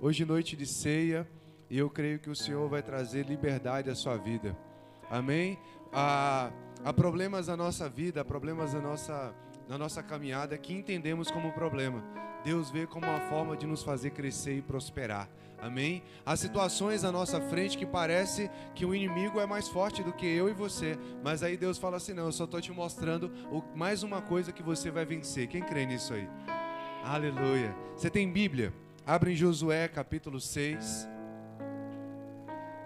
Hoje noite de ceia, e eu creio que o Senhor vai trazer liberdade à sua vida. Amém? Há problemas na nossa vida, há problemas na nossa caminhada que entendemos como problema. Deus vê como uma forma de nos fazer crescer e prosperar. Amém? Há situações à nossa frente que parece que o inimigo é mais forte do que eu e você. Mas aí Deus fala assim, não, eu só estou te mostrando mais uma coisa que você vai vencer. Quem crê nisso aí? Aleluia. Você tem Bíblia? Abre em Josué capítulo 6.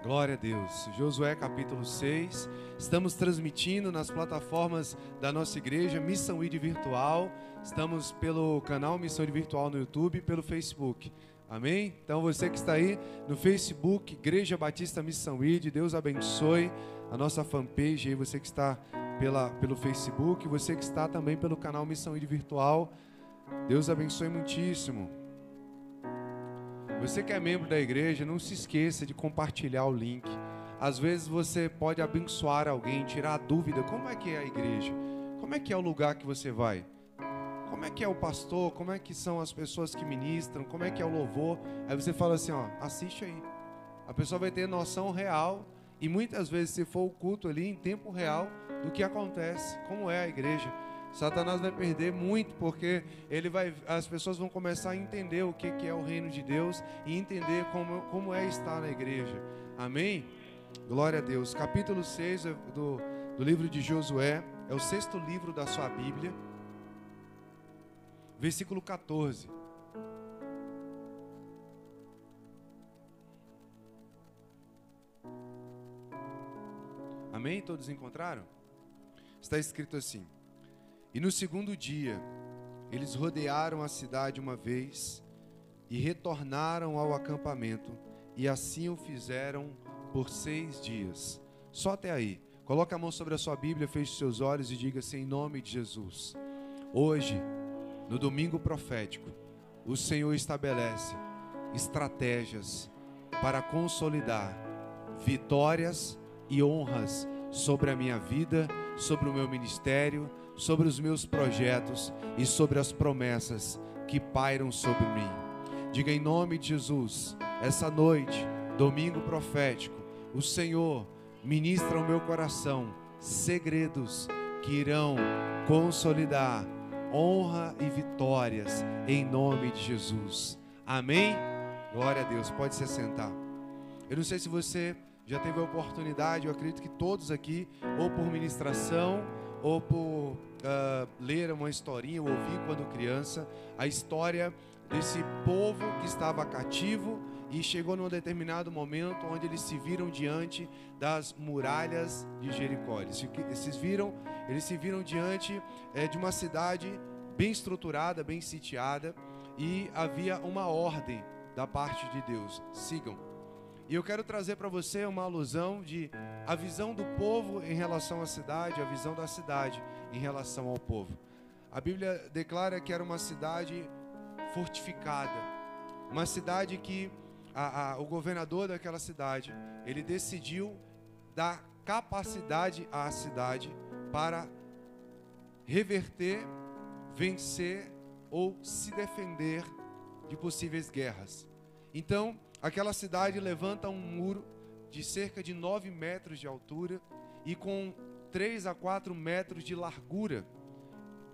Glória a Deus. Josué capítulo 6. Estamos transmitindo nas plataformas da nossa igreja, Missão ID Virtual. Estamos pelo canal Missão ID Virtual no YouTube e pelo Facebook. Amém? Então você que está aí no Facebook, Igreja Batista Missão ID, Deus abençoe a nossa fanpage aí, você que está pelo Facebook, você que está também pelo canal Missão ID Virtual, Deus abençoe muitíssimo. Você que é membro da igreja, não se esqueça de compartilhar o link. Às vezes você pode abençoar alguém, tirar a dúvida, como é que é a igreja? Como é que é o lugar que você vai? Como é que é o pastor? Como é que são as pessoas que ministram? Como é que é o louvor? Aí você fala assim, ó, assiste aí. A pessoa vai ter noção real e muitas vezes se for o culto ali em tempo real do que acontece, como é a igreja. Satanás vai perder muito porque as pessoas vão começar a entender o que é o reino de Deus e entender como é estar na igreja. Amém? Glória a Deus. Capítulo 6 do livro de Josué, é o 6º livro da sua Bíblia. Versículo 14. Amém? Todos encontraram? Está escrito assim: E no 2º dia, eles rodearam a cidade uma vez e retornaram ao acampamento, e assim o fizeram por 6 dias. Só até aí. Coloque a mão sobre a sua Bíblia, feche seus olhos e diga assim, em nome de Jesus. Hoje, no domingo profético, o Senhor estabelece estratégias para consolidar vitórias e honras sobre a minha vida, sobre o meu ministério, sobre os meus projetos e sobre as promessas que pairam sobre mim. Diga em nome de Jesus, essa noite, domingo profético, o Senhor ministra ao meu coração segredos que irão consolidar honra e vitórias em nome de Jesus. Amém? Glória a Deus. Pode se sentar. Eu não sei se você já teve a oportunidade, eu acredito que todos aqui, ou por ministração, ou por ler uma historinha, ou ouvir quando criança, a história desse povo que estava cativo e chegou num determinado momento onde eles se viram diante das muralhas de Jericó. Eles se viram diante de uma cidade bem estruturada, bem sitiada, e havia uma ordem da parte de Deus: sigam. E eu quero trazer para você uma alusão de a visão do povo em relação à cidade, a visão da cidade em relação ao povo. A Bíblia declara que era uma cidade fortificada, uma cidade que o governador daquela cidade, ele decidiu dar capacidade à cidade para reverter, vencer ou se defender de possíveis guerras. Então, aquela cidade levanta um muro de cerca de 9 metros de altura e com 3 a 4 metros de largura.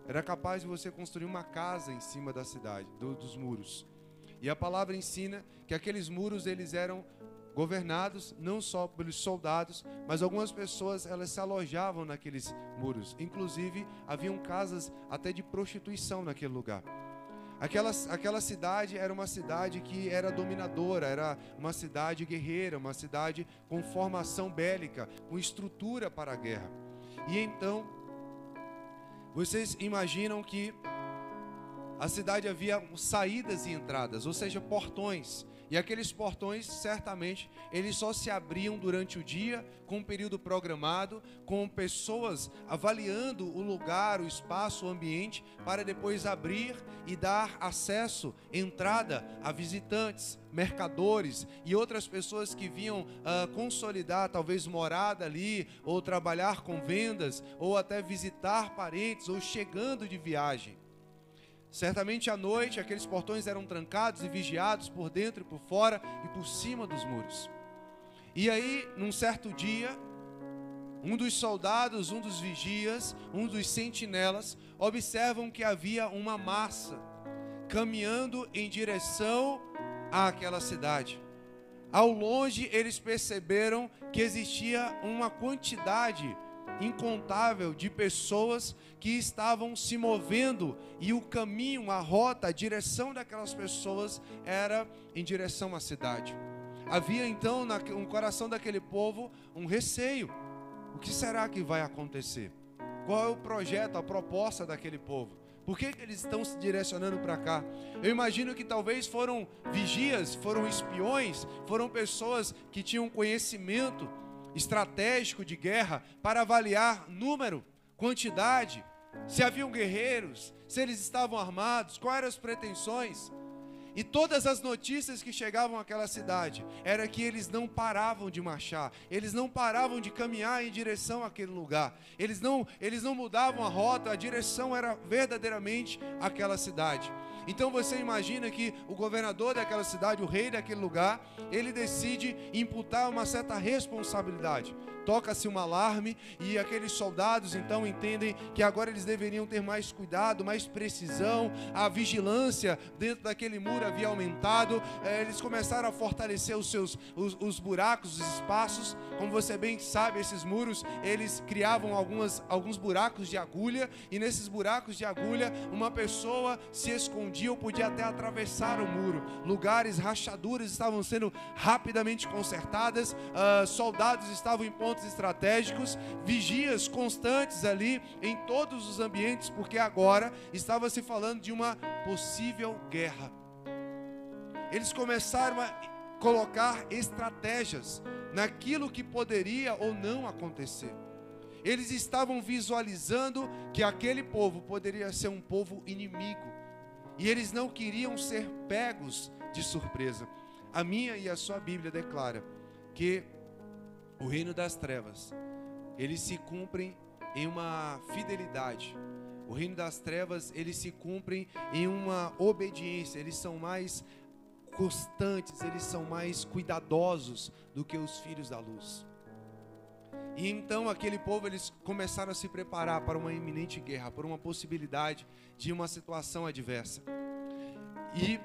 Era capaz de você construir uma casa em cima da cidade, dos muros. E a palavra ensina que aqueles muros, eles eram governados não só pelos soldados, mas algumas pessoas, elas se alojavam naqueles muros. Inclusive, haviam casas até de prostituição naquele lugar. Aquela cidade era uma cidade que era dominadora, era uma cidade guerreira, uma cidade com formação bélica, com estrutura para a guerra. E então, vocês imaginam que a cidade havia saídas e entradas, ou seja, portões. E aqueles portões, certamente, eles só se abriam durante o dia, com um período programado, com pessoas avaliando o lugar, o espaço, o ambiente, para depois abrir e dar acesso, entrada a visitantes, mercadores e outras pessoas que vinham consolidar, talvez morada ali, ou trabalhar com vendas, ou até visitar parentes, ou chegando de viagem. Certamente à noite aqueles portões eram trancados e vigiados por dentro e por fora e por cima dos muros. E aí, num certo dia, um dos soldados, um dos vigias, um dos sentinelas, observam que havia uma massa caminhando em direção àquela cidade. Ao longe, eles perceberam que existia uma quantidade incontável de pessoas que estavam se movendo, e o caminho, a rota, a direção daquelas pessoas era em direção à cidade. Havia então no coração daquele povo um receio. O que será que vai acontecer? Qual é o projeto, a proposta daquele povo? Por que eles estão se direcionando para cá? Eu imagino que talvez foram vigias, foram espiões, foram pessoas que tinham conhecimento estratégico de guerra para avaliar número, quantidade, se haviam guerreiros, se eles estavam armados, quais eram as pretensões. E todas as notícias que chegavam àquela cidade era que eles não paravam de marchar, eles não paravam de caminhar em direção àquele lugar, eles não mudavam a rota, a direção era verdadeiramente aquela cidade. Então você imagina que o governador daquela cidade, o rei daquele lugar, ele decide imputar uma certa responsabilidade. Toca-se um alarme e aqueles soldados então entendem que agora eles deveriam ter mais cuidado, mais precisão. A vigilância dentro daquele muro havia aumentado. Eles começaram a fortalecer os buracos, os espaços. Como você bem sabe, esses muros, eles criavam alguns buracos de agulha, e nesses buracos de agulha uma pessoa se escondia ou podia até atravessar o muro. Lugares, rachaduras estavam sendo rapidamente consertadas, soldados estavam em pontos estratégicos, vigias constantes ali em todos os ambientes, porque agora estava se falando de uma possível guerra. Eles começaram a colocar estratégias naquilo que poderia ou não acontecer. Eles estavam visualizando que aquele povo poderia ser um povo inimigo, e eles não queriam ser pegos de surpresa. A minha e a sua Bíblia declara que o reino das trevas, eles se cumprem em uma fidelidade. O reino das trevas, eles se cumprem em uma obediência. Eles são mais constantes, eles são mais cuidadosos do que os filhos da luz. E então aquele povo, eles começaram a se preparar para uma iminente guerra, para uma possibilidade de uma situação adversa. E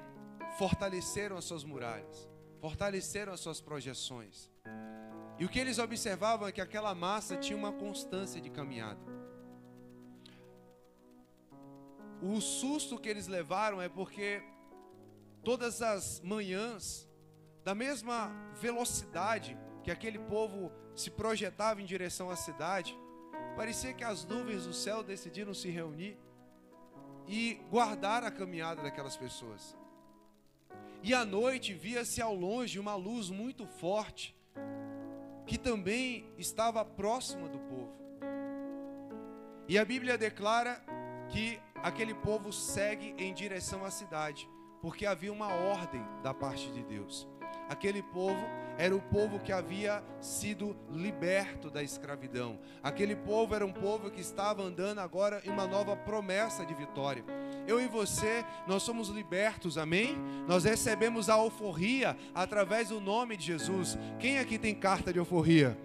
fortaleceram as suas muralhas, fortaleceram as suas projeções. E o que eles observavam é que aquela massa tinha uma constância de caminhada. O susto que eles levaram é porque todas as manhãs, da mesma velocidade que aquele povo se projetava em direção à cidade, parecia que as nuvens do céu decidiram se reunir e guardar a caminhada daquelas pessoas. E à noite via-se ao longe uma luz muito forte, que também estava próxima do povo. E a Bíblia declara que aquele povo segue em direção à cidade, porque havia uma ordem da parte de Deus. Aquele povo era o povo que havia sido liberto da escravidão. Aquele povo era um povo que estava andando agora em uma nova promessa de vitória. Eu e você, nós somos libertos, amém? Nós recebemos a alforria através do nome de Jesus. Quem aqui tem carta de alforria?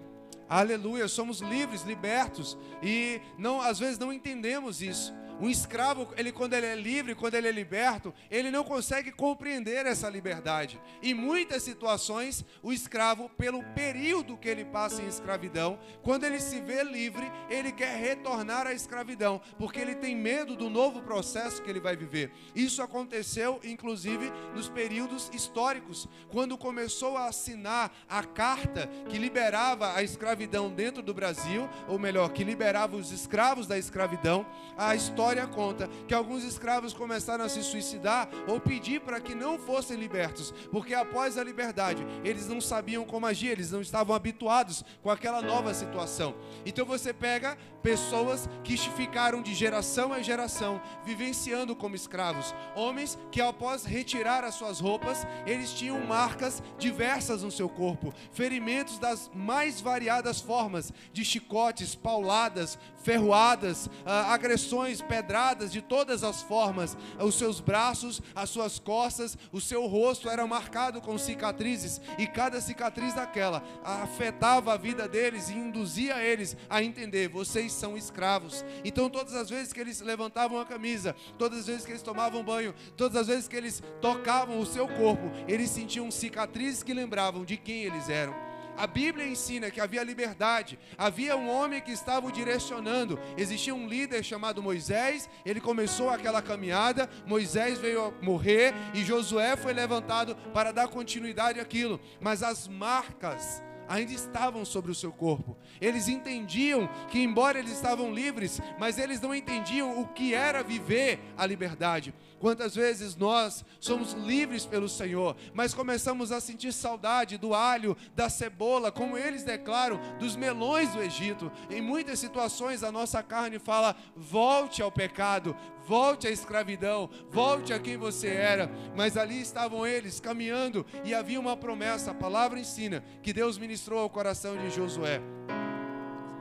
Aleluia, somos livres, libertos, e às vezes não entendemos isso. Um escravo, quando ele é livre, quando ele é liberto, ele não consegue compreender essa liberdade. Em muitas situações, o escravo, pelo período que ele passa em escravidão, quando ele se vê livre, ele quer retornar à escravidão, porque ele tem medo do novo processo que ele vai viver. Isso aconteceu, inclusive, nos períodos históricos, quando começou a assinar a carta que liberava a escravidão dentro do Brasil, ou melhor, que liberava os escravos da escravidão. A história conta que alguns escravos começaram a se suicidar ou pedir para que não fossem libertos, porque após a liberdade eles não sabiam como agir, eles não estavam habituados com aquela nova situação. Então você pega pessoas que ficaram de geração em geração vivenciando como escravos, homens que após retirar as suas roupas, eles tinham marcas diversas no seu corpo, ferimentos das mais variadas formas, de chicotes, pauladas, ferroadas, agressões, pedradas de todas as formas. Os seus braços, as suas costas, o seu rosto era marcado com cicatrizes, e cada cicatriz daquela afetava a vida deles e induzia eles a entender: vocês são escravos. Então todas as vezes que eles levantavam a camisa, todas as vezes que eles tomavam banho, todas as vezes que eles tocavam o seu corpo, eles sentiam cicatrizes que lembravam de quem eles eram. A Bíblia ensina que havia liberdade, havia um homem que estava o direcionando. Existia um líder chamado Moisés, ele começou aquela caminhada, Moisés veio a morrer e Josué foi levantado para dar continuidade àquilo, mas as marcas ainda estavam sobre o seu corpo. Eles entendiam que, embora eles estavam livres, mas eles não entendiam o que era viver a liberdade. Quantas vezes nós somos livres pelo Senhor, mas começamos a sentir saudade do alho, da cebola, como eles declaram, dos melões do Egito. Em muitas situações a nossa carne fala: volte ao pecado, volte à escravidão, volte a quem você era. Mas ali estavam eles caminhando e havia uma promessa. A palavra ensina que Deus ministrou ao coração de Josué: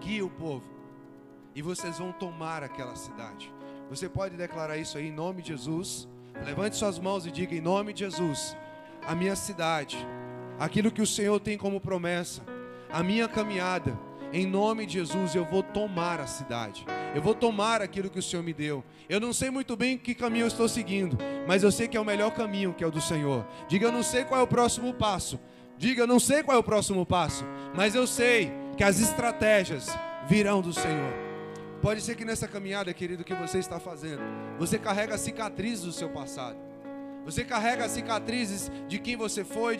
guia o povo e vocês vão tomar aquela cidade. Você pode declarar isso aí em nome de Jesus? Levante suas mãos e diga: em nome de Jesus, a minha cidade, aquilo que o Senhor tem como promessa, a minha caminhada, em nome de Jesus eu vou tomar a cidade, eu vou tomar aquilo que o Senhor me deu. Eu não sei muito bem que caminho eu estou seguindo, mas eu sei que é o melhor caminho, que é o do Senhor. Diga: eu não sei qual é o próximo passo. Diga: eu não sei qual é o próximo passo, mas eu sei que as estratégias virão do Senhor. Pode ser que nessa caminhada, querido, que você está fazendo, você carrega cicatrizes do seu passado. Você carrega cicatrizes de quem você foi,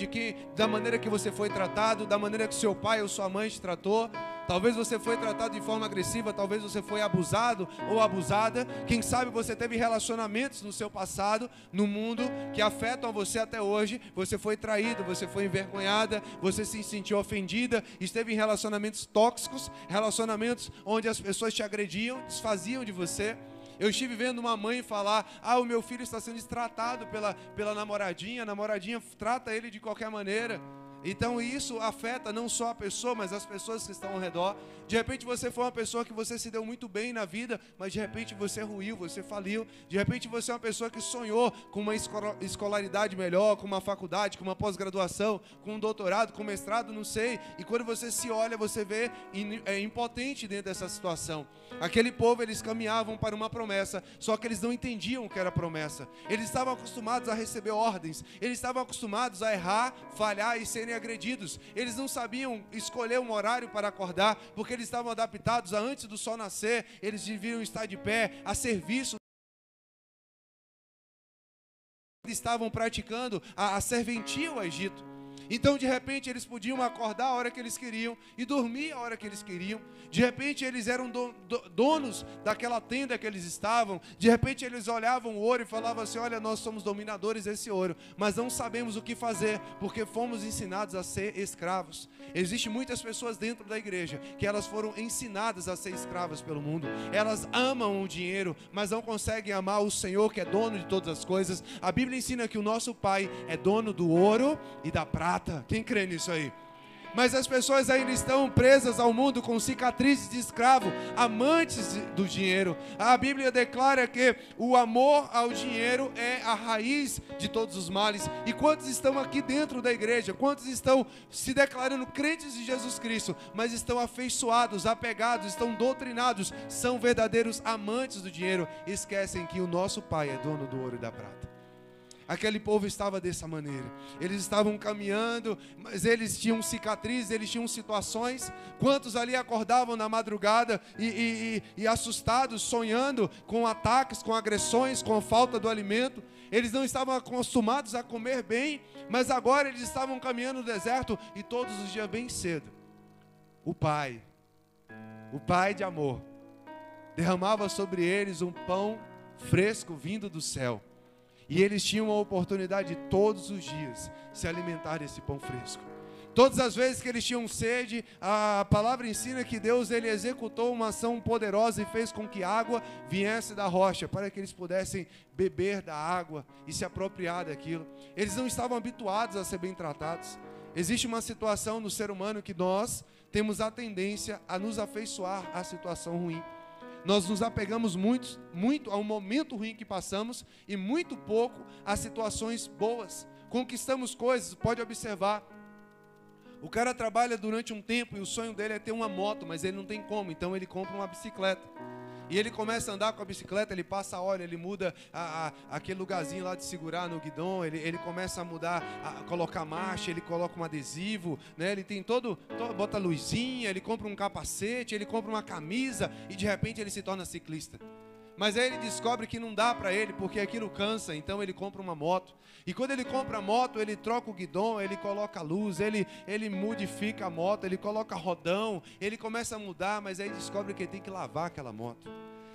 da maneira que você foi tratado, da maneira que seu pai ou sua mãe te tratou. Talvez você foi tratado de forma agressiva, talvez você foi abusado ou abusada. Quem sabe você teve relacionamentos no seu passado, no mundo, que afetam você até hoje. Você foi traído, você foi envergonhada, você se sentiu ofendida, esteve em relacionamentos tóxicos, relacionamentos onde as pessoas te agrediam, desfaziam de você. Eu estive vendo uma mãe falar: o meu filho está sendo destratado pela namoradinha, a namoradinha trata ele de qualquer maneira. Então isso afeta não só a pessoa, mas as pessoas que estão ao redor. De repente você foi uma pessoa que você se deu muito bem na vida, mas de repente você ruiu, você faliu. De repente você é uma pessoa que sonhou com uma escolaridade melhor, com uma faculdade, com uma pós-graduação, com um doutorado, com um mestrado, não sei. E quando você se olha, você vê impotente dentro dessa situação. Aquele povo, eles caminhavam para uma promessa, só que eles não entendiam o que era promessa. Eles estavam acostumados a receber ordens, eles estavam acostumados a errar, falhar e serem agredidos. Eles não sabiam escolher um horário para acordar, porque eles estavam adaptados a antes do sol nascer. Eles deviam estar de pé, a serviço. Eles estavam praticando a serventia ao Egito. Então de repente eles podiam acordar a hora que eles queriam e dormir a hora que eles queriam. De repente eles eram donos daquela tenda que eles estavam. De repente eles olhavam o ouro e falavam assim: olha, nós somos dominadores desse ouro, mas não sabemos o que fazer, porque fomos ensinados a ser escravos. Existem muitas pessoas dentro da igreja que elas foram ensinadas a ser escravas pelo mundo. Elas amam o dinheiro, mas não conseguem amar o Senhor, que é dono de todas as coisas. A Bíblia ensina que o nosso Pai é dono do ouro e da prata. Quem crê nisso aí? Mas as pessoas ainda estão presas ao mundo com cicatrizes de escravo, amantes do dinheiro. A Bíblia declara que o amor ao dinheiro é a raiz de todos os males. E quantos estão aqui dentro da igreja? Quantos estão se declarando crentes de Jesus Cristo, mas estão afeiçoados, apegados, estão doutrinados, são verdadeiros amantes do dinheiro? Esquecem que o nosso Pai é dono do ouro e da prata. Aquele povo estava dessa maneira. Eles estavam caminhando, mas eles tinham cicatrizes, eles tinham situações. Quantos ali acordavam na madrugada e assustados, sonhando com ataques, com agressões, com a falta do alimento? Eles não estavam acostumados a comer bem, mas agora eles estavam caminhando no deserto e todos os dias bem cedo, o Pai de amor, derramava sobre eles um pão fresco vindo do céu. E eles tinham a oportunidade de todos os dias se alimentar desse pão fresco. Todas as vezes que eles tinham sede, a palavra ensina que Deus ele executou uma ação poderosa e fez com que a água viesse da rocha, para que eles pudessem beber da água e se apropriar daquilo. Eles não estavam habituados a ser bem tratados. Existe uma situação no ser humano que nós temos a tendência a nos afeiçoar à situação ruim. Nós nos apegamos muito ao momento ruim que passamos e muito pouco às situações boas. Conquistamos coisas, pode observar. O cara trabalha durante um tempo e o sonho dele é ter uma moto, mas ele não tem como, então ele compra uma bicicleta. E ele começa a andar com a bicicleta, ele passa óleo, ele muda aquele lugarzinho lá de segurar no guidão, ele começa a mudar, a colocar marcha, ele coloca um adesivo, né? Ele tem bota luzinha, ele compra um capacete, ele compra uma camisa e de repente ele se torna ciclista. Mas aí ele descobre que não dá para ele, porque aquilo cansa, então ele compra uma moto. E quando ele compra a moto, ele troca o guidão, ele coloca a luz, ele modifica a moto, ele coloca rodão, ele começa a mudar, mas aí descobre que ele tem que lavar aquela moto.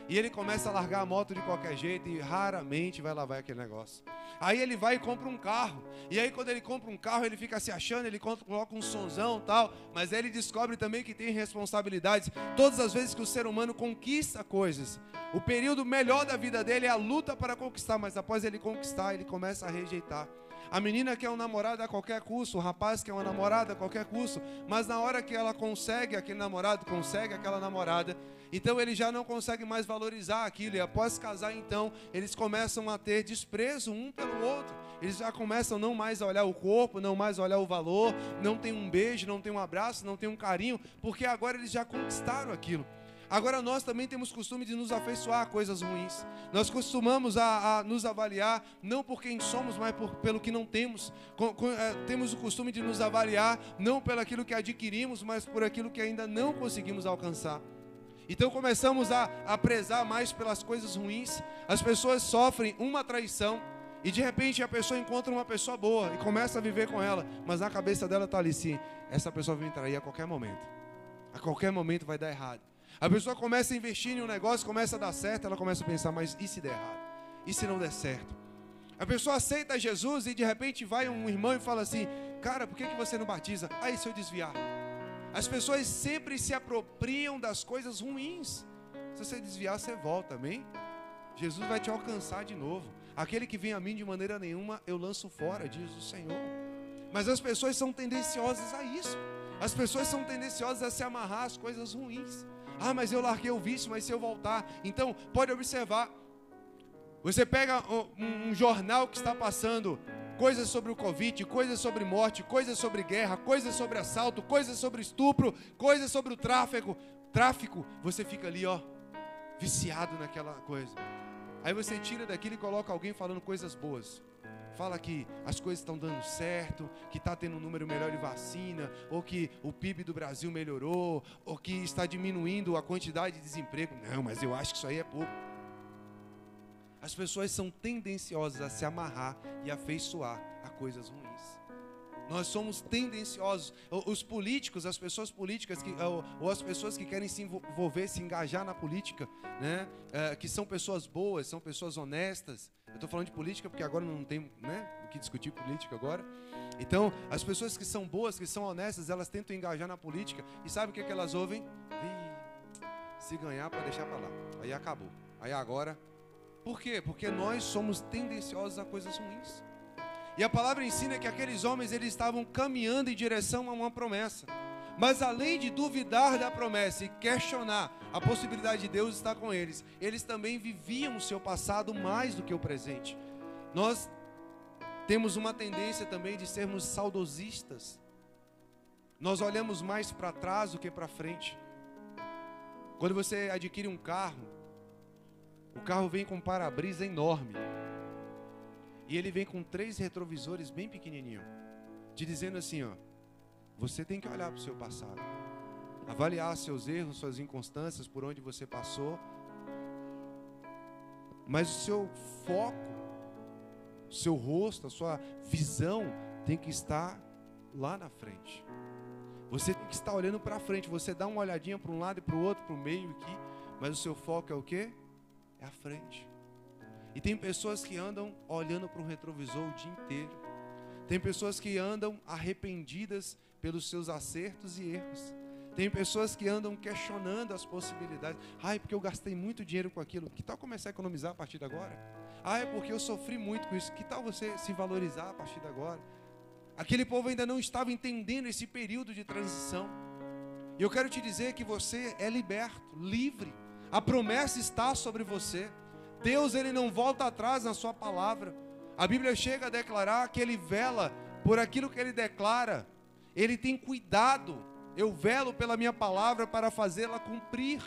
E ele começa a largar a moto de qualquer jeito e raramente vai lavar aquele negócio. Aí ele vai e compra um carro. E aí quando ele compra um carro, ele fica se achando, ele coloca um sonzão e tal. Mas aí ele descobre também que tem responsabilidades. Todas as vezes que o ser humano conquista coisas, o período melhor da vida dele é a luta para conquistar. Mas após ele conquistar, ele começa a rejeitar. A menina quer um namorado a qualquer custo, o rapaz quer uma namorada a qualquer custo, mas na hora que ela consegue, aquele namorado consegue aquela namorada, então ele já não consegue mais valorizar aquilo, e após casar então, eles começam a ter desprezo um pelo outro, eles já começam não mais a olhar o corpo, não mais a olhar o valor, não tem um beijo, não tem um abraço, não tem um carinho, porque agora eles já conquistaram aquilo. Agora nós também temos costume de nos afeiçoar a coisas ruins. Nós costumamos a nos avaliar, não por quem somos, mas pelo que não temos. Temos o costume de nos avaliar, não pelo aquilo que adquirimos, mas por aquilo que ainda não conseguimos alcançar. Então começamos a prezar mais pelas coisas ruins. As pessoas sofrem uma traição e de repente a pessoa encontra uma pessoa boa e começa a viver com ela. Mas na cabeça dela está ali assim, essa pessoa vai me trair a qualquer momento. A qualquer momento vai dar errado. A pessoa começa a investir em um negócio, começa a dar certo, ela começa a pensar, mas e se der errado? E se não der certo? A pessoa aceita Jesus e de repente vai um irmão e fala assim, cara, por que você não batiza? Aí se eu desviar? As pessoas sempre se apropriam das coisas ruins. Se você desviar, você volta, amém? Jesus vai te alcançar de novo. Aquele que vem a mim de maneira nenhuma, eu lanço fora, diz o Senhor. Mas as pessoas são tendenciosas a isso. As pessoas são tendenciosas a se amarrar às coisas ruins. Ah, mas eu larguei o vício, mas se eu voltar... Então, pode observar. Você pega um jornal que está passando coisas sobre o Covid, coisas sobre morte, coisas sobre guerra, coisas sobre assalto, coisas sobre estupro, coisas sobre o tráfico. Você fica ali, ó, viciado naquela coisa. Aí você tira daquilo e coloca alguém falando coisas boas. Fala que as coisas estão dando certo, que está tendo um número melhor de vacina, ou que o PIB do Brasil melhorou, ou que está diminuindo a quantidade de desemprego. Não, mas eu acho que isso aí é pouco. As pessoas são tendenciosas a se amarrar e afeiçoar a coisas ruins. Nós somos tendenciosos. Os políticos, as pessoas políticas, ou as pessoas que querem se envolver, se engajar na política, né? Que são pessoas boas, são pessoas honestas. Eu estou falando de política porque agora não tem, né, o que discutir política agora. Então, as pessoas que são boas, que são honestas, elas tentam engajar na política. E sabe o que elas ouvem? Se ganhar, pode deixar para lá. Aí acabou. Aí agora... Por quê? Porque nós somos tendenciosos a coisas ruins. E a palavra ensina que aqueles homens, eles estavam caminhando em direção a uma promessa. Mas além de duvidar da promessa e questionar a possibilidade de Deus estar com eles, eles também viviam o seu passado mais do que o presente. Nós temos uma tendência também de sermos saudosistas. Nós olhamos mais para trás do que para frente. Quando você adquire um carro, o carro vem com um para-brisa enorme. E ele vem com 3 retrovisores bem pequenininhos, te dizendo assim, ó, você tem que olhar para o seu passado, avaliar seus erros, suas inconstâncias, por onde você passou. Mas o seu foco, o seu rosto, a sua visão tem que estar lá na frente. Você tem que estar olhando para frente. Você dá uma olhadinha para um lado e para o outro, para o meio aqui, mas o seu foco é o quê? É a frente. E tem pessoas que andam olhando para o retrovisor o dia inteiro. Tem pessoas que andam arrependidas pelos seus acertos e erros. Tem pessoas que andam questionando as possibilidades. Ai, porque eu gastei muito dinheiro com aquilo. Que tal começar a economizar a partir de agora? Ah, é porque eu sofri muito com isso. Que tal você se valorizar a partir de agora? Aquele povo ainda não estava entendendo esse período de transição. E eu quero te dizer que você é liberto, livre. A promessa está sobre você. Deus, ele não volta atrás na sua palavra. A Bíblia chega a declarar que ele vela por aquilo que ele declara. Ele tem cuidado. Eu velo pela minha palavra para fazê-la cumprir.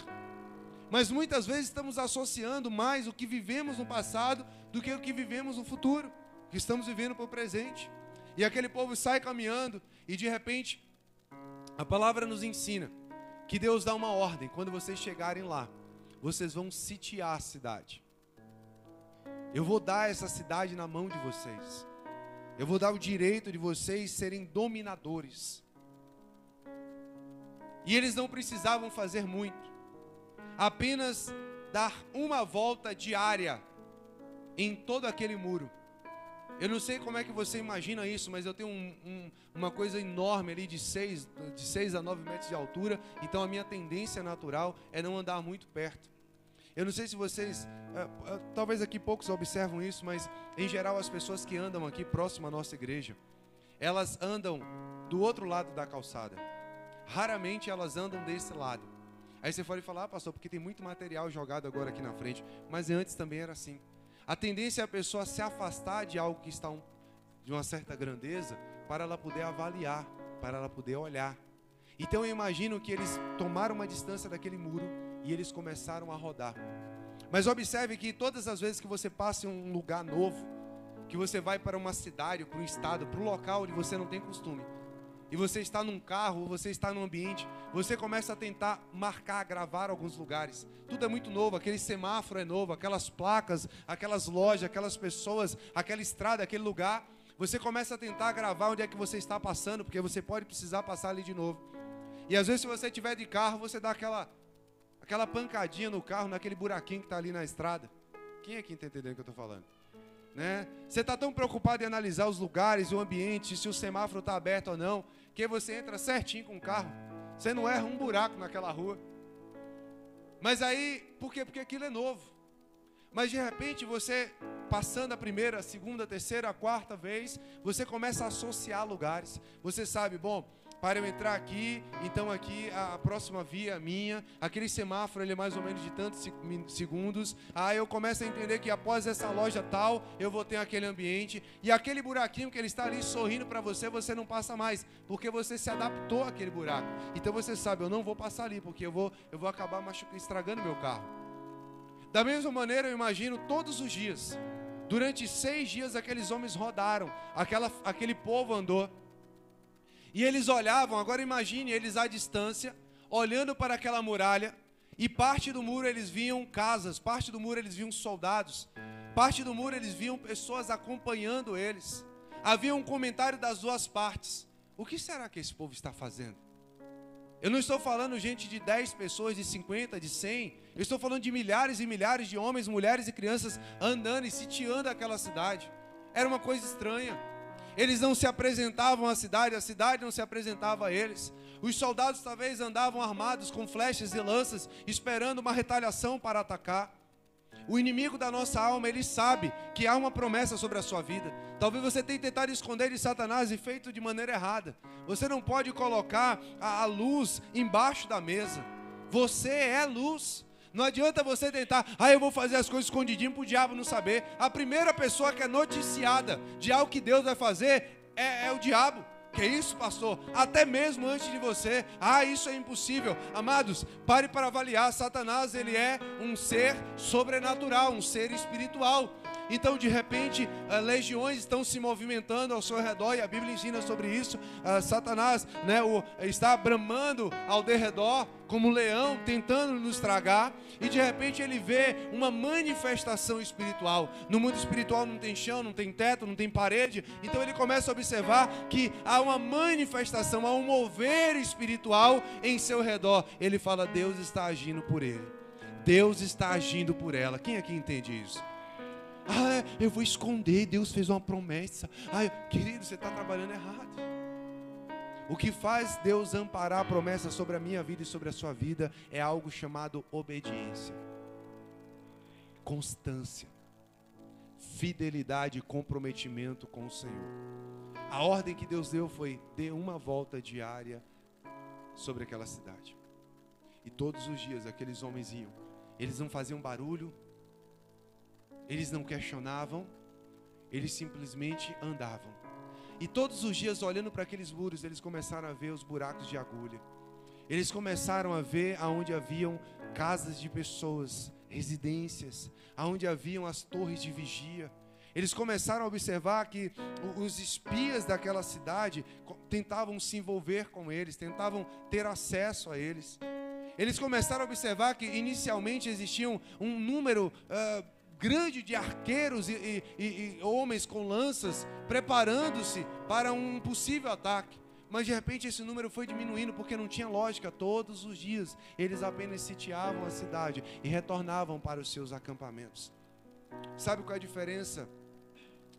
Mas muitas vezes estamos associando mais o que vivemos no passado do que o que vivemos no futuro, que estamos vivendo para o presente. E aquele povo sai caminhando e de repente a palavra nos ensina que Deus dá uma ordem: quando vocês chegarem lá, vocês vão sitiar a cidade. Eu vou dar essa cidade na mão de vocês. Eu vou dar o direito de vocês serem dominadores. E eles não precisavam fazer muito. Apenas dar uma volta diária em todo aquele muro. Eu não sei como é que você imagina isso, mas eu tenho uma coisa enorme ali de 6 a 9 metros de altura. Então a minha tendência natural é não andar muito perto. Eu não sei se vocês, talvez aqui poucos observam isso, mas em geral as pessoas que andam aqui próximo à nossa igreja, elas andam do outro lado da calçada. Raramente elas andam desse lado. Aí você pode falar: pastor, porque tem muito material jogado agora aqui na frente. Mas antes também era assim. A tendência é a pessoa se afastar de algo que está de uma certa grandeza, para ela poder avaliar, para ela poder olhar. Então eu imagino que eles tomaram uma distância daquele muro e eles começaram a rodar. Mas observe que todas as vezes que você passa em um lugar novo, que você vai para uma cidade, para um estado, para um local onde você não tem costume, e você está num carro, ou você está num ambiente, você começa a tentar marcar, gravar alguns lugares. Tudo é muito novo, aquele semáforo é novo, aquelas placas, aquelas lojas, aquelas pessoas, aquela estrada, aquele lugar. Você começa a tentar gravar onde é que você está passando, porque você pode precisar passar ali de novo. E às vezes, se você estiver de carro, você dá aquela pancadinha no carro, naquele buraquinho que está ali na estrada. Quem aqui está entendendo o que eu estou falando? Né? Você está tão preocupado em analisar os lugares, o ambiente, se o semáforo está aberto ou não, que você entra certinho com o carro. Você não erra um buraco naquela rua. Mas aí, por quê? Porque aquilo é novo. Mas de repente você, passando a primeira, a segunda, a terceira, a quarta vez, você começa a associar lugares. Você sabe, bom, para eu entrar aqui, então aqui a próxima via minha, aquele semáforo ele é mais ou menos de tantos segundos. Aí eu começo a entender que após essa loja tal, eu vou ter aquele ambiente. E aquele buraquinho que ele está ali sorrindo para você, você não passa mais, porque você se adaptou àquele buraco. Então você sabe, eu não vou passar ali, porque eu vou acabar estragando meu carro. Da mesma maneira, eu imagino todos os dias, durante 6 dias aqueles homens rodaram, aquele povo andou. E eles olhavam, agora imagine eles à distância, olhando para aquela muralha, e parte do muro eles viam casas, parte do muro eles viam soldados, parte do muro eles viam pessoas acompanhando eles. Havia um comentário das duas partes: o que será que esse povo está fazendo? Eu não estou falando, gente, de 10 pessoas, de 50, de 100, eu estou falando de milhares e milhares de homens, mulheres e crianças andando e sitiando aquela cidade. Era uma coisa estranha. Eles não se apresentavam à cidade, a cidade não se apresentava a eles. Os soldados talvez andavam armados com flechas e lanças, esperando uma retaliação para atacar. O inimigo da nossa alma, ele sabe que há uma promessa sobre a sua vida. Talvez você tenha tentado esconder de Satanás e feito de maneira errada. Você não pode colocar a luz embaixo da mesa. Você é luz. Não adianta você tentar: eu vou fazer as coisas escondidinho para o diabo não saber. A primeira pessoa que é noticiada de algo que Deus vai fazer é o diabo. Que isso, pastor? Até mesmo antes de você. Isso é impossível. Amados, pare para avaliar. Satanás, ele é um ser sobrenatural, um ser espiritual. Então, de repente, legiões estão se movimentando ao seu redor, e a Bíblia ensina sobre isso. Satanás, está bramando ao derredor, como um leão, tentando nos tragar. E de repente ele vê uma manifestação espiritual. No mundo espiritual não tem chão, não tem teto, não tem parede. Então ele começa a observar que há uma manifestação, há um mover espiritual em seu redor. Ele fala: Deus está agindo por ele, Deus está agindo por ela. Quem aqui entende isso? Eu vou esconder, Deus fez uma promessa. Querido, você está trabalhando errado. O que faz Deus amparar a promessa sobre a minha vida e sobre a sua vida é algo chamado obediência, constância, fidelidade e comprometimento com o Senhor. A ordem que Deus deu foi: dê uma volta diária sobre aquela cidade. E todos os dias aqueles homens iam. Eles não faziam barulho, eles não questionavam, eles simplesmente andavam. E todos os dias, olhando para aqueles muros, eles começaram a ver os buracos de agulha. Eles começaram a ver aonde haviam casas de pessoas, residências, aonde haviam as torres de vigia. Eles começaram a observar que os espias daquela cidade tentavam se envolver com eles, tentavam ter acesso a eles. Eles começaram a observar que inicialmente existiam um número grande de arqueiros e homens com lanças preparando-se para um possível ataque. Mas de repente esse número foi diminuindo porque não tinha lógica. Todos os dias eles apenas sitiavam a cidade e retornavam para os seus acampamentos. Sabe qual é a diferença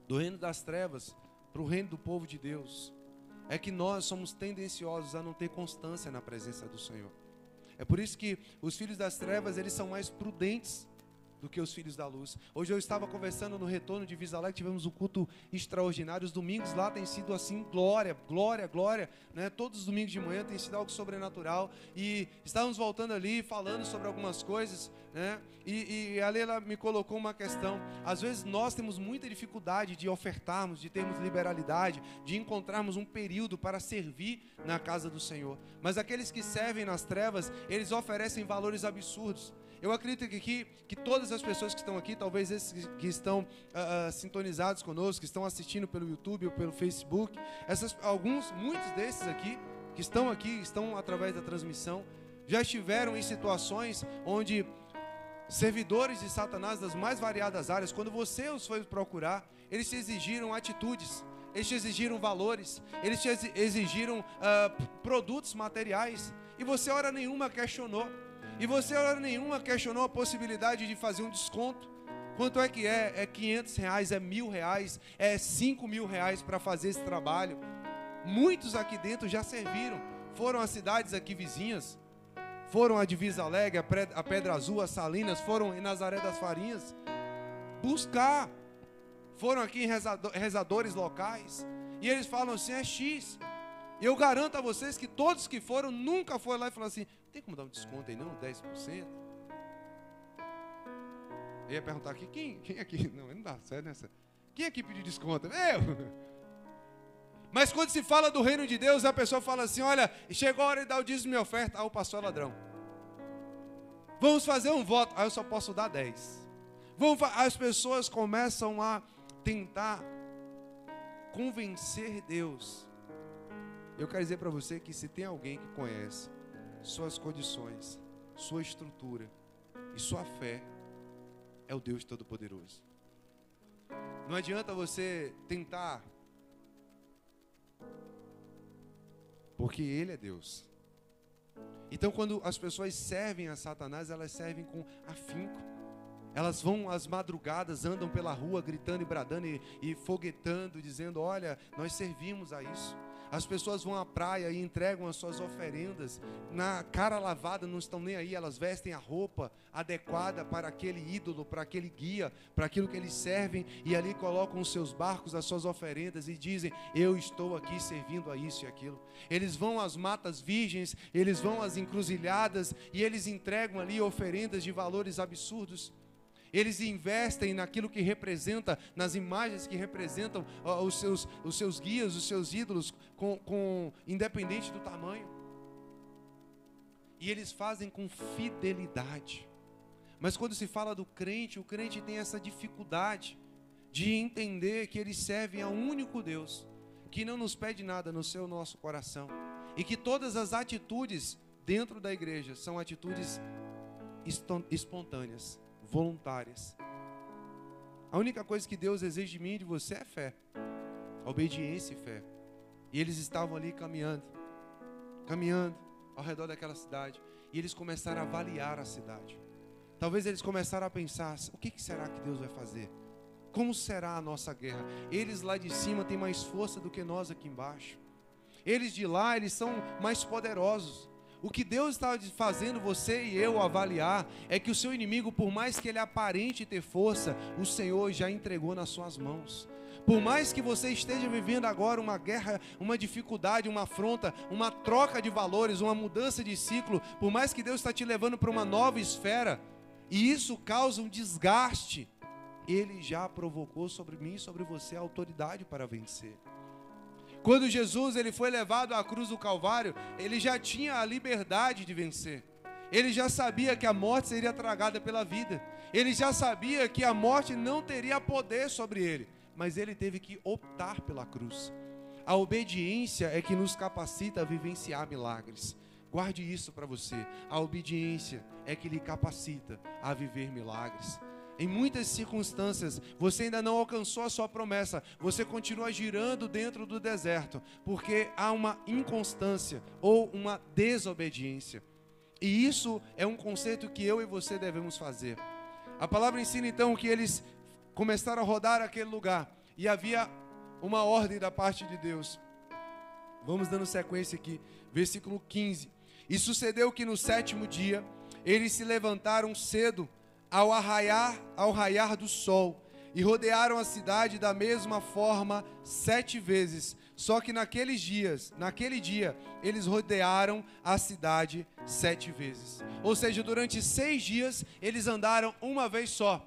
do reino das trevas para o reino do povo de Deus? É que nós somos tendenciosos a não ter constância na presença do Senhor. É por isso que os filhos das trevas, eles são mais prudentes do que os filhos da luz. Hoje eu estava conversando no retorno de Visalé, tivemos um culto extraordinário. Os domingos lá tem sido assim, glória, glória, glória, né? Todos os domingos de manhã tem sido algo sobrenatural. E estávamos voltando ali, falando sobre algumas coisas, né? E ali ela me colocou uma questão. Às vezes nós temos muita dificuldade de ofertarmos, de termos liberalidade, de encontrarmos um período para servir na casa do Senhor. Mas aqueles que servem nas trevas, eles oferecem valores absurdos. Eu acredito que todas as pessoas que estão aqui, talvez esses que estão sintonizados conosco, que estão assistindo pelo YouTube ou pelo Facebook, muitos desses aqui, estão através da transmissão, já estiveram em situações onde servidores de Satanás das mais variadas áreas, quando você os foi procurar, eles te exigiram atitudes, eles te exigiram valores, eles te exigiram produtos materiais, e você hora nenhuma questionou. E você, hora nenhuma, questionou a possibilidade de fazer um desconto. Quanto é que é? É R$500, é R$1.000, é R$5.000 para fazer esse trabalho. Muitos aqui dentro já serviram. Foram às cidades aqui vizinhas. Foram a Divisa Alegre, a Pedra Azul, a Salinas. Foram em Nazaré das Farinhas. Buscar. Foram aqui em rezadores locais. E eles falam assim, é X. E eu garanto a vocês que todos que foram, nunca foram lá e falaram assim, tem como dar um desconto aí não? 10%? Eu ia perguntar aqui, quem aqui? Não dá certo nessa. Quem aqui pediu desconto? Eu! Mas quando se fala do reino de Deus, a pessoa fala assim, olha, chegou a hora de dar o dízimo e oferta. Ah, o pastor é ladrão. Vamos fazer um voto. Ah, eu só posso dar 10. As pessoas começam a tentar convencer Deus. Eu quero dizer para você que se tem alguém que conhece suas condições, sua estrutura e sua fé, é o Deus Todo-Poderoso. Não adianta você tentar, porque Ele é Deus. Então quando as pessoas servem a Satanás, elas servem com afinco. Elas vão às madrugadas, andam pela rua gritando e bradando e foguetando, dizendo, olha, nós servimos a isso. As pessoas vão à praia e entregam as suas oferendas, na cara lavada, não estão nem aí, elas vestem a roupa adequada para aquele ídolo, para aquele guia, para aquilo que eles servem, e ali colocam os seus barcos, as suas oferendas, e dizem, eu estou aqui servindo a isso e aquilo. Eles vão às matas virgens, eles vão às encruzilhadas, e eles entregam ali oferendas de valores absurdos. Eles investem naquilo que representa, nas imagens que representam os seus guias, os seus ídolos, independente do tamanho. E eles fazem com fidelidade. Mas quando se fala do crente, o crente tem essa dificuldade de entender que eles servem a um único Deus, que não nos pede nada no seu nosso coração. E que todas as atitudes dentro da igreja são atitudes espontâneas, voluntárias. A única coisa que Deus exige de mim e de você é fé, obediência e fé. E eles estavam ali caminhando ao redor daquela cidade, e eles começaram a avaliar a cidade. Talvez eles começaram a pensar, o que será que Deus vai fazer? Como será a nossa guerra? Eles lá de cima têm mais força do que nós aqui embaixo. Eles de lá, eles são mais poderosos. O que Deus está fazendo você e eu avaliar é que o seu inimigo, por mais que ele aparente ter força, o Senhor já entregou nas suas mãos. Por mais que você esteja vivendo agora uma guerra, uma dificuldade, uma afronta, uma troca de valores, uma mudança de ciclo, por mais que Deus está te levando para uma nova esfera, e isso causa um desgaste, Ele já provocou sobre mim e sobre você a autoridade para vencer. Quando Jesus ele foi levado à cruz do Calvário, Ele já tinha a liberdade de vencer. Ele já sabia que a morte seria tragada pela vida. Ele já sabia que a morte não teria poder sobre Ele. Mas Ele teve que optar pela cruz. A obediência é que nos capacita a vivenciar milagres. Guarde isso para você. A obediência é que lhe capacita a viver milagres. Em muitas circunstâncias, você ainda não alcançou a sua promessa. Você continua girando dentro do deserto, porque há uma inconstância ou uma desobediência. E isso é um conceito que eu e você devemos fazer. A palavra ensina então que eles começaram a rodar aquele lugar. E havia uma ordem da parte de Deus. Vamos dando sequência aqui. Versículo 15. E sucedeu que no 7º dia, eles se levantaram cedo, ao raiar do sol, e rodearam a cidade da mesma forma 7 vezes. Só que naquele dia, eles rodearam a cidade 7 vezes. Ou seja, durante 6 dias, eles andaram uma vez só.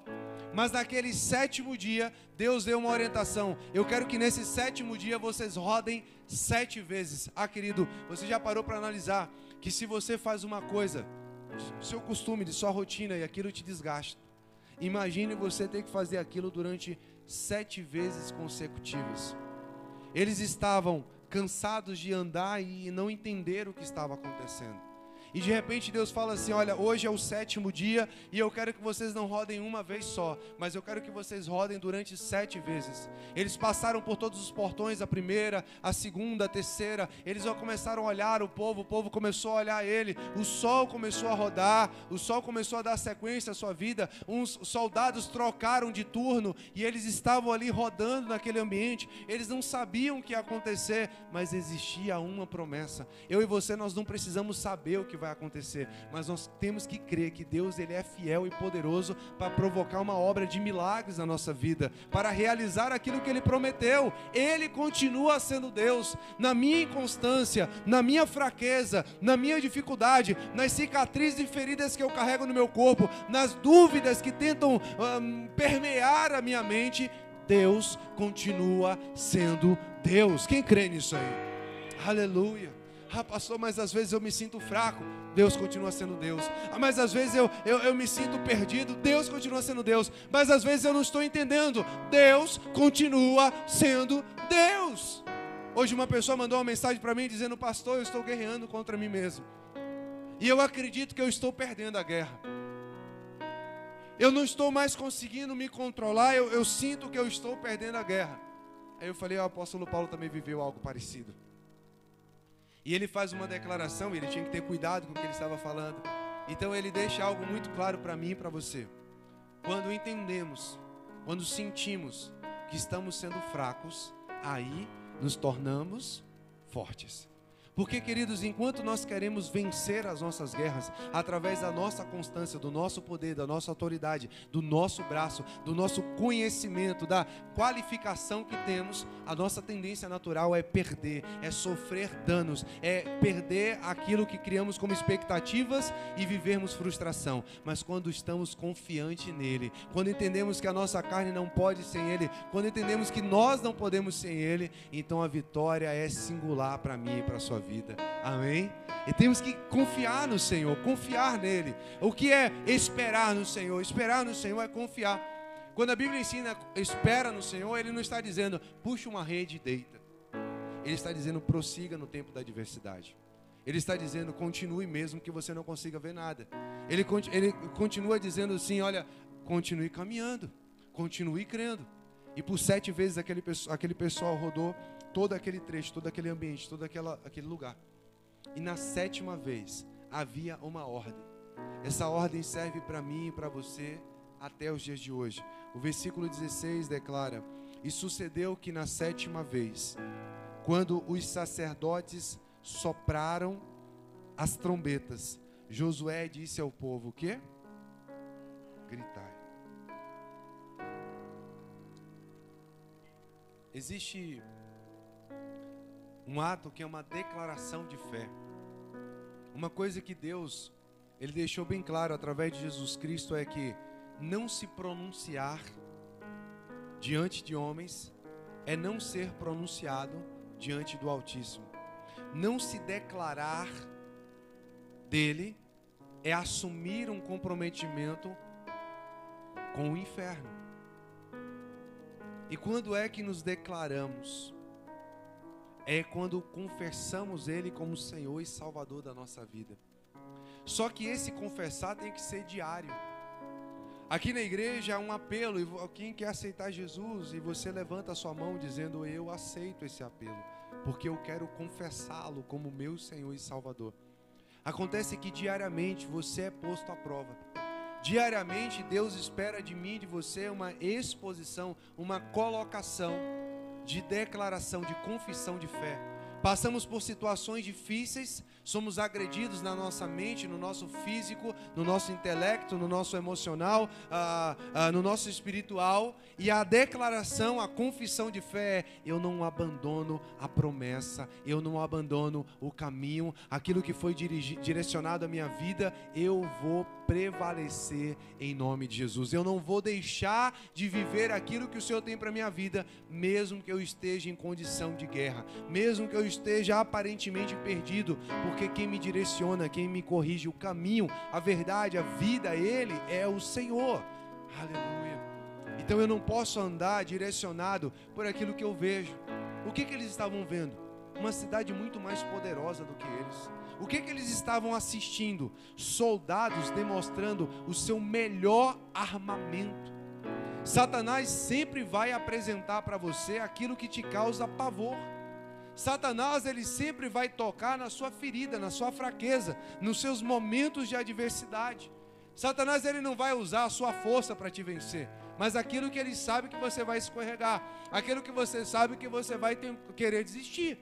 Mas naquele 7º dia, Deus deu uma orientação. Eu quero que nesse 7º dia, vocês rodem 7 vezes. Ah, querido, você já parou para analisar que se você faz uma coisa, seu costume, de sua rotina, e aquilo te desgasta. Imagine você ter que fazer aquilo durante 7 vezes consecutivas. Eles estavam cansados de andar e não entender o que estava acontecendo. E de repente Deus fala assim: olha, hoje é o 7º dia e eu quero que vocês não rodem uma vez só, mas eu quero que vocês rodem durante 7 vezes. Eles passaram por todos os portões, a primeira, a segunda, a terceira. Eles já começaram a olhar o povo começou a olhar ele. O sol começou a rodar, o sol começou a dar sequência à sua vida. Uns soldados trocaram de turno e eles estavam ali rodando naquele ambiente. Eles não sabiam o que ia acontecer, mas existia uma promessa. Eu e você, nós não precisamos saber o que vai acontecer, mas nós temos que crer que Deus ele é fiel e poderoso para provocar uma obra de milagres na nossa vida, para realizar aquilo que Ele prometeu. Ele continua sendo Deus. Na minha inconstância, na minha fraqueza, na minha dificuldade, nas cicatrizes e feridas que eu carrego no meu corpo, nas dúvidas que tentam permear a minha mente, Deus continua sendo Deus. Quem crê nisso aí? Aleluia. Ah, pastor, mas às vezes eu me sinto fraco. Deus continua sendo Deus. Ah, mas às vezes eu me sinto perdido. Deus continua sendo Deus. Mas às vezes eu não estou entendendo. Deus continua sendo Deus. Hoje uma pessoa mandou uma mensagem para mim dizendo: pastor, eu estou guerreando contra mim mesmo. E eu acredito que eu estou perdendo a guerra. Eu não estou mais conseguindo me controlar. Eu sinto que eu estou perdendo a guerra. Aí eu falei: o apóstolo Paulo também viveu algo parecido. E ele faz uma declaração, e ele tinha que ter cuidado com o que ele estava falando. Então ele deixa algo muito claro para mim e para você. Quando entendemos, quando sentimos que estamos sendo fracos, aí nos tornamos fortes. Porque, queridos, enquanto nós queremos vencer as nossas guerras através da nossa constância, do nosso poder, da nossa autoridade, do nosso braço, do nosso conhecimento, da qualificação que temos, a nossa tendência natural é perder, é sofrer danos, é perder aquilo que criamos como expectativas e vivermos frustração. Mas quando estamos confiantes nele, quando entendemos que a nossa carne não pode sem ele, quando entendemos que nós não podemos sem ele, então a vitória é singular para mim e para a sua vida. Amém? E temos que confiar no Senhor, confiar nele. O que é esperar no Senhor? Esperar no Senhor é confiar. Quando a Bíblia ensina espera no Senhor, ele não está dizendo puxa uma rede e deita. Ele está dizendo prossiga no tempo da adversidade. Ele está dizendo continue mesmo que você não consiga ver nada. Ele continua dizendo assim: olha, continue caminhando, continue crendo. E por 7 vezes aquele pessoal rodou todo aquele trecho, todo aquele ambiente, todo aquele lugar. E na 7ª vez havia uma ordem. Essa ordem serve para mim e para você até os dias de hoje. O versículo 16 declara: e sucedeu que na 7ª vez, quando os sacerdotes sopraram as trombetas, Josué disse ao povo: o quê? Gritai. Existe um ato que é uma declaração de fé. Uma coisa que Deus, ele deixou bem claro através de Jesus Cristo é que não se pronunciar diante de homens é não ser pronunciado diante do Altíssimo. Não se declarar dele é assumir um comprometimento com o inferno. E quando é que nos declaramos? É quando confessamos ele como Senhor e Salvador da nossa vida. Só que esse confessar tem que ser diário. Aqui na igreja é um apelo, e quem quer aceitar Jesus, e você levanta a sua mão dizendo: eu aceito esse apelo, porque eu quero confessá-lo como meu Senhor e Salvador. Acontece que diariamente você é posto à prova. Diariamente Deus espera de mim e de você uma exposição, uma colocação de declaração, de confissão de fé. Passamos por situações difíceis, somos agredidos na nossa mente, no nosso físico, no nosso intelecto, no nosso emocional, no nosso espiritual. E a declaração, a confissão de fé é: eu não abandono a promessa, eu não abandono o caminho, aquilo que foi direcionado à minha vida, eu vou prevalecer em nome de Jesus. Eu não vou deixar de viver aquilo que o Senhor tem para a minha vida, mesmo que eu esteja em condição de guerra, mesmo que eu esteja aparentemente perdido, porque quem me direciona, quem me corrige o caminho, a verdade, a vida, Ele é o Senhor. Aleluia. Então eu não posso andar direcionado por aquilo que eu vejo. O que eles estavam vendo? Uma cidade muito mais poderosa do que eles. O que eles estavam assistindo? Soldados demonstrando o seu melhor armamento. Satanás sempre vai apresentar para você aquilo que te causa pavor. Satanás, ele sempre vai tocar na sua ferida, na sua fraqueza, nos seus momentos de adversidade. Satanás, ele não vai usar a sua força para te vencer, mas aquilo que ele sabe que você vai escorregar, aquilo que você sabe que você vai querer desistir.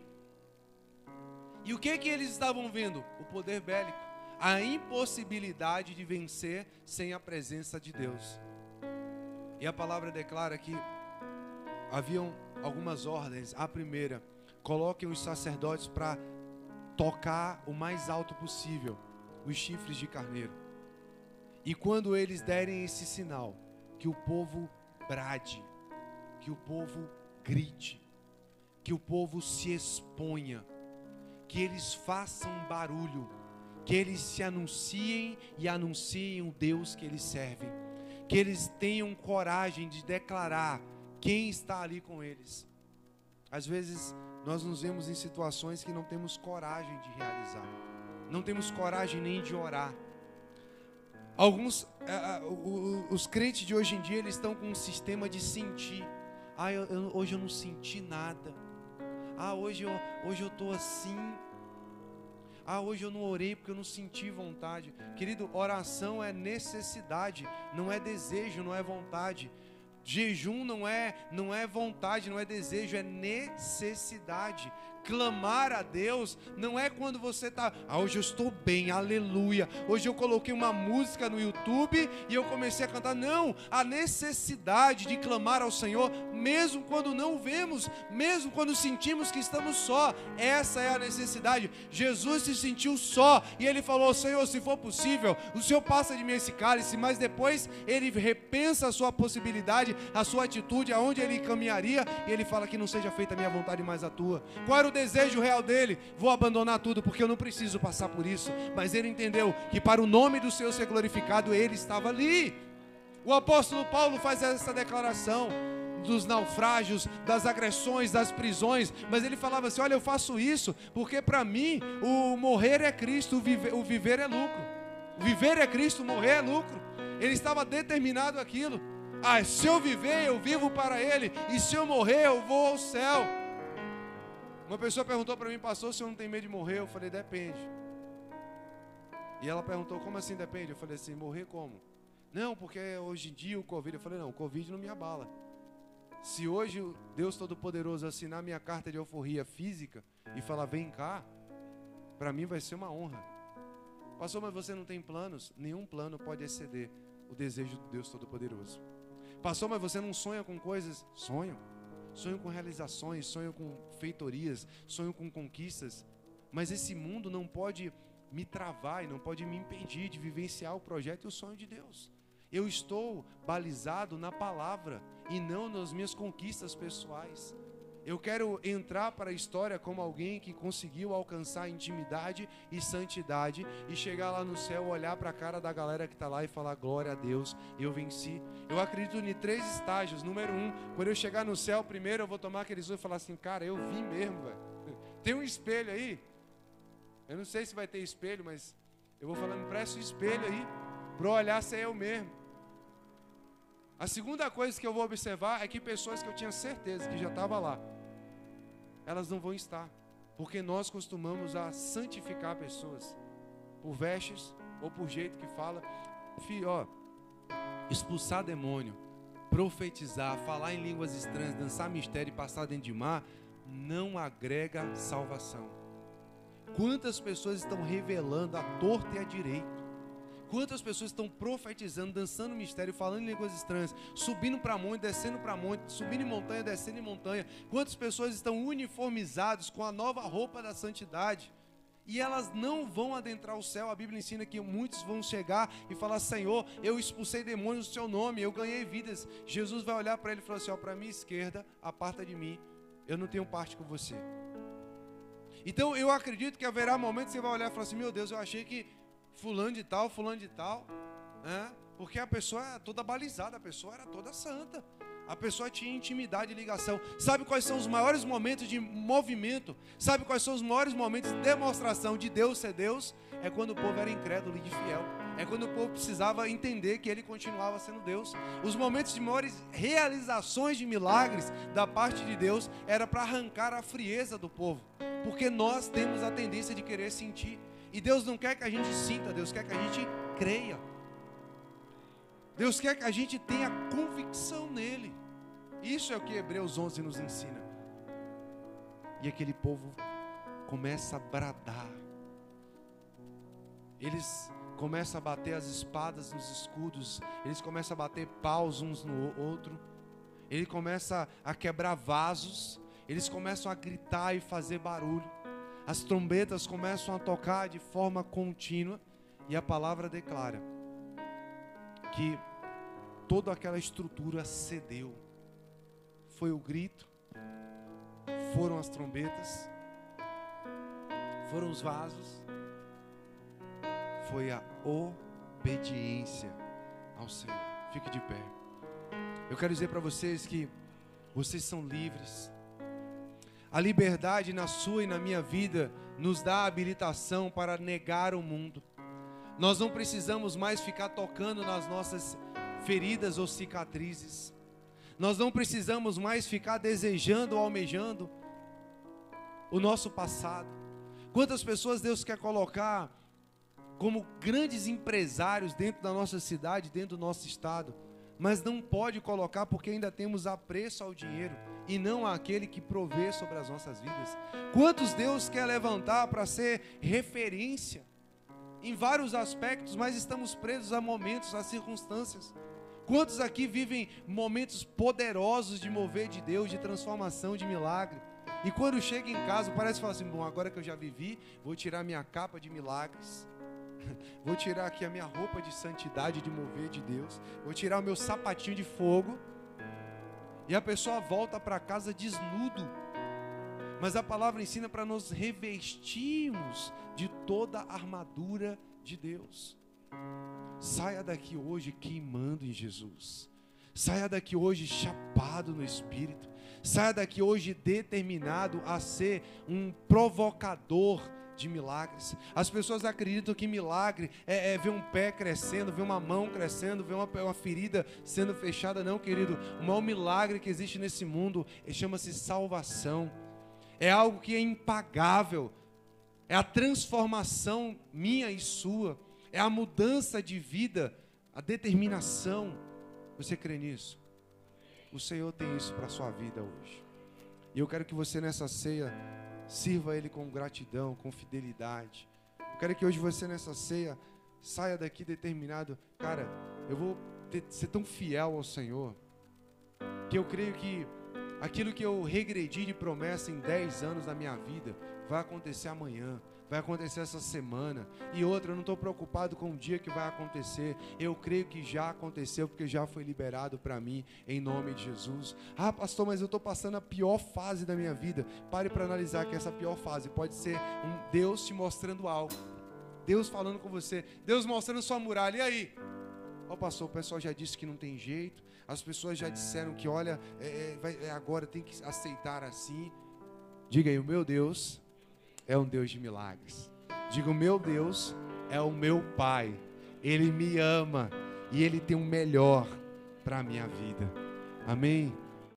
E o que eles estavam vendo? O poder bélico, a impossibilidade de vencer sem a presença de Deus. E a palavra declara que haviam algumas ordens. A primeira: coloquem os sacerdotes para tocar o mais alto possível os chifres de carneiro. E quando eles derem esse sinal, que o povo brade, que o povo grite, que o povo se exponha, que eles façam barulho, que eles se anunciem e anunciem o Deus que eles servem, que eles tenham coragem de declarar quem está ali com eles. Às vezes nós nos vemos em situações que não temos coragem de realizar, não temos coragem nem de orar. Os crentes de hoje em dia, eles estão com um sistema de sentir. Hoje eu não senti nada. Hoje eu estou assim. Hoje eu não orei porque eu não senti vontade. Querido, oração é necessidade, não é desejo, não é vontade. Jejum não é vontade, não é desejo, é necessidade. Clamar a Deus não é quando você está: hoje eu estou bem, aleluia, hoje eu coloquei uma música no YouTube e eu comecei a cantar. Não, a necessidade de clamar ao Senhor, mesmo quando não o vemos, mesmo quando sentimos que estamos só. Essa é a necessidade. Jesus se sentiu só e ele falou: Senhor, se for possível, o Senhor passa de mim esse cálice. Mas depois ele repensa a sua possibilidade, a sua atitude, aonde ele caminharia, e ele fala: que não seja feita a minha vontade, mas a tua. Qual era o desejo real dele? Vou abandonar tudo porque eu não preciso passar por isso. Mas ele entendeu que para o nome do Senhor ser glorificado, ele estava ali. O apóstolo Paulo faz essa declaração dos naufrágios, das agressões, das prisões, mas ele falava assim: olha, eu faço isso porque para mim o morrer é Cristo, o viver é lucro. O viver é Cristo, o morrer é lucro. Ele estava determinado àquilo. Se eu viver, eu vivo para Ele, e se eu morrer, eu vou ao céu. Uma pessoa perguntou para mim: pastor, se eu não tenho medo de morrer? Eu falei: depende. E ela perguntou: como assim depende? Eu falei assim: morrer como? Não, porque hoje em dia o Covid. Eu falei: não, o Covid não me abala. Se hoje o Deus Todo-Poderoso assinar minha carta de alforria física e falar: vem cá, para mim vai ser uma honra. Pastor, mas você não tem planos? Nenhum plano pode exceder o desejo do Deus Todo-Poderoso. Pastor, mas você não sonha com coisas? Sonho. Sonho com realizações, sonho com feitorias, sonho com conquistas. Mas esse mundo não pode me travar e não pode me impedir de vivenciar o projeto e o sonho de Deus. Eu estou balizado na palavra e não nas minhas conquistas pessoais. Eu quero entrar para a história como alguém que conseguiu alcançar intimidade e santidade e chegar lá no céu, olhar para a cara da galera que está lá e falar: glória a Deus, eu venci. Eu acredito em 3 estágios. Número 1, quando eu chegar no céu, primeiro eu vou tomar aquele zoom e falar assim: cara, eu vim mesmo, velho. Tem um espelho aí? Eu não sei se vai ter espelho, mas eu vou falando: presta o espelho aí para olhar se é eu mesmo. A segunda coisa que eu vou observar é que pessoas que eu tinha certeza que já estavam lá, elas não vão estar, porque nós costumamos a santificar pessoas por vestes ou por jeito que fala. Filho, ó, expulsar demônio, profetizar, falar em línguas estranhas, dançar mistério e passar dentro de mar, não agrega salvação. Quantas pessoas estão revelando a torta e a direito? Quantas pessoas estão profetizando, dançando mistério, falando em línguas estranhas, subindo para monte, descendo para monte, subindo em montanha, descendo em montanha? Quantas pessoas estão uniformizadas com a nova roupa da santidade? E elas não vão adentrar o céu. A Bíblia ensina que muitos vão chegar e falar: Senhor, eu expulsei demônios no seu nome, eu ganhei vidas. Jesus vai olhar para ele e falar assim: ó, para a minha esquerda, aparta de mim, eu não tenho parte com você. Então eu acredito que haverá momentos que você vai olhar e falar assim: meu Deus, eu achei que fulano de tal, né? Porque a pessoa é toda balizada, a pessoa era toda santa, a pessoa tinha intimidade e ligação. Sabe quais são os maiores momentos de movimento? Sabe quais são os maiores momentos de demonstração de Deus ser Deus? É quando o povo era incrédulo e infiel. É quando o povo precisava entender que ele continuava sendo Deus. Os momentos de maiores realizações de milagres da parte de Deus era para arrancar a frieza do povo, porque nós temos a tendência de querer sentir. E Deus não quer que a gente sinta, Deus quer que a gente creia. Deus quer que a gente tenha convicção nele. Isso é o que Hebreus 11 nos ensina. E aquele povo começa a bradar. Eles começam a bater as espadas nos escudos. Eles começam a bater paus uns no outro. Ele começa a quebrar vasos. Eles começam a gritar e fazer barulho. As trombetas começam a tocar de forma contínua. E a palavra declara que toda aquela estrutura cedeu. Foi o grito, foram as trombetas, foram os vasos, foi a obediência ao Senhor. Fique de pé. Eu quero dizer para vocês que vocês são livres. A liberdade na sua e na minha vida nos dá a habilitação para negar o mundo. Nós não precisamos mais ficar tocando nas nossas feridas ou cicatrizes. Nós não precisamos mais ficar desejando ou almejando o nosso passado. Quantas pessoas Deus quer colocar como grandes empresários dentro da nossa cidade, dentro do nosso estado, mas não pode colocar porque ainda temos apreço ao dinheiro e não àquele que provê sobre as nossas vidas. Quantos Deus quer levantar para ser referência em vários aspectos, mas estamos presos a momentos, a circunstâncias. Quantos aqui vivem momentos poderosos de mover de Deus, de transformação, de milagre? E quando chega em casa, parece falar assim: bom, agora que eu já vivi, vou tirar minha capa de milagres, vou tirar aqui a minha roupa de santidade, de mover de Deus, vou tirar o meu sapatinho de fogo, e a pessoa volta para casa desnudo. Mas a palavra ensina para nos revestirmos de toda a armadura de Deus. Saia daqui hoje queimando em Jesus. Saia daqui hoje chapado no Espírito. Saia daqui hoje determinado a ser um provocador de milagres. As pessoas acreditam que milagre é ver um pé crescendo, ver uma mão crescendo, ver uma ferida sendo fechada. Não, querido. O maior milagre que existe nesse mundo chama-se salvação. É algo que é impagável. É a transformação minha e sua. É a mudança de vida, a determinação. Você crê nisso? O Senhor tem isso para a sua vida hoje. E eu quero que você nessa ceia sirva Ele com gratidão, com fidelidade. Eu quero que hoje você nessa ceia saia daqui determinado. Cara, eu vou ser tão fiel ao Senhor, que eu creio que aquilo que eu regredi de promessa em 10 anos da minha vida, vai acontecer amanhã, vai acontecer essa semana. E outra, eu não estou preocupado com o dia que vai acontecer. Eu creio que já aconteceu, porque já foi liberado para mim, em nome de Jesus. Ah, pastor, mas eu estou passando a pior fase da minha vida. Pare para analisar que essa pior fase pode ser Deus te mostrando algo. Deus falando com você, Deus mostrando sua muralha. E aí? Ó, pastor, o pessoal já disse que não tem jeito. As pessoas já disseram que, olha, agora tem que aceitar assim. Diga aí, o meu Deus é um Deus de milagres. Diga, o meu Deus é o meu Pai. Ele me ama e Ele tem o melhor para a minha vida. Amém?